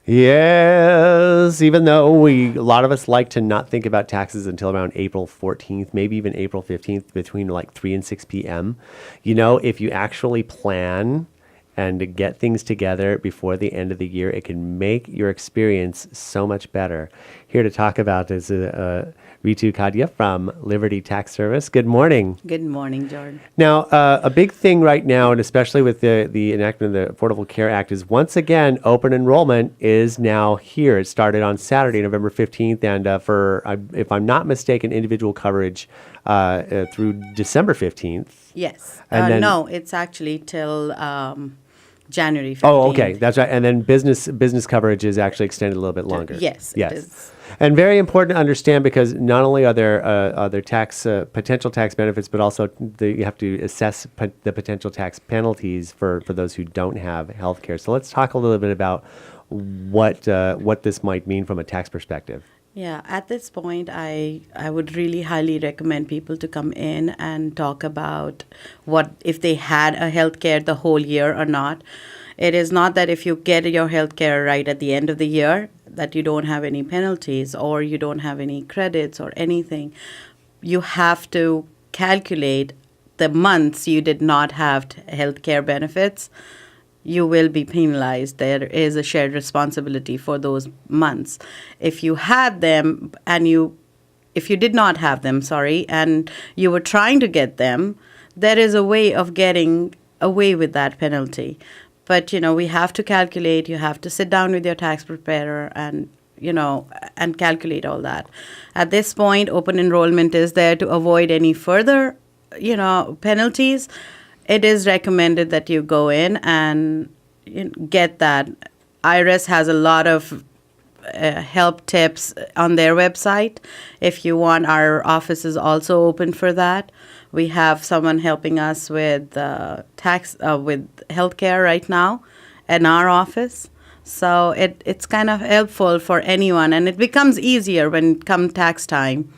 Yes, even though a lot of us like to not think about taxes until around April 14th, maybe even April 15th, between like 3 and 6 p.m. If you actually plan and to get things together before the end of the year, it can make your experience so much better. Here to talk about is Ritu Khadiya from Liberty Tax Service. Good morning. Good morning, Jordan. Now, a big thing right now, and especially with the enactment of the Affordable Care Act, is once again, open enrollment is now here. It started on Saturday, November 15th, and if I'm not mistaken, individual coverage through December 15th. Yes. And then, no, it's actually till January 15th. Oh, okay. That's right. And then business coverage is actually extended a little bit longer. Yes, yes. it is. And very important to understand, because not only are there potential tax benefits, but also you have to assess the potential tax penalties for those who don't have health care. So let's talk a little bit about what this might mean from a tax perspective. Yeah, at this point, I would really highly recommend people to come in and talk about what if they had a health care the whole year or not. It is not that if you get your health care right at the end of the year that you don't have any penalties or you don't have any credits or anything. You have to calculate the months you did not have health care benefits. You will be penalized. There is a shared responsibility for those months. If you had them if you did not have them, and you were trying to get them, there is a way of getting away with that penalty. But, we have to calculate. You have to sit down with your tax preparer and calculate all that. At this point, open enrollment is there to avoid any further, penalties. It is recommended that you go in and get that. IRS has a lot of help tips on their website. If you want, our office is also open for that. We have someone helping us with with healthcare right now in our office. So it's kind of helpful for anyone, and it becomes easier when come tax time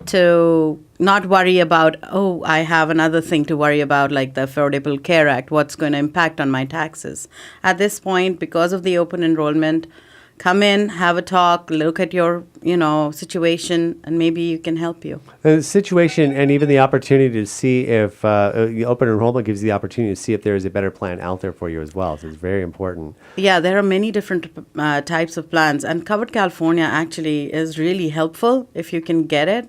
to not worry about, I have another thing to worry about, like the Affordable Care Act, what's going to impact on my taxes. At this point, because of the open enrollment, come in, have a talk, look at your, situation, and maybe you can help you. The situation and even the opportunity to see if open enrollment gives you the opportunity to see if there is a better plan out there for you as well. So it's very important. Yeah, there are many different types of plans, and Covered California actually is really helpful if you can get it.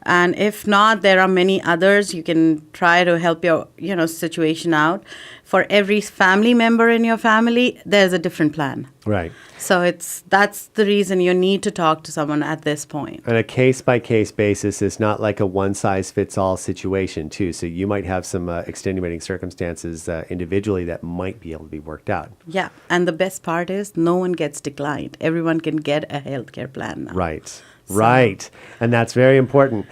And if not, there are many others. You can try to help your, situation out. For every family member in your family, there's a different plan. Right. So that's the reason you need to talk to someone at this point. On a case-by-case basis, it's not like a one-size-fits-all situation, too. So you might have some extenuating circumstances individually that might be able to be worked out. Yeah, and the best part is no one gets declined. Everyone can get a healthcare plan now. Right. Right. And that's very important.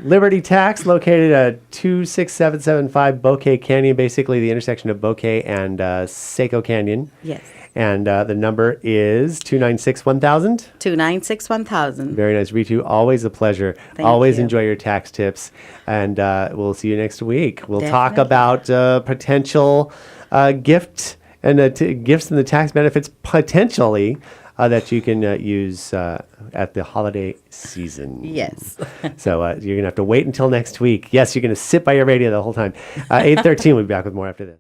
Liberty Tax, located at 26775 Bouquet Canyon, basically the intersection of Bouquet and Seco Canyon. Yes. And the number is 296-1000? 296-1000. Very nice. Ritu, always a pleasure. Thank always you. enjoy your tax tips. And we'll see you next week. We'll talk Definitely. about potential gifts and gifts and the tax benefits potentially that you can use at the holiday season. Yes. So you're going to have to wait until next week. Yes, you're going to sit by your radio the whole time. 8:13, we'll be back with more after this.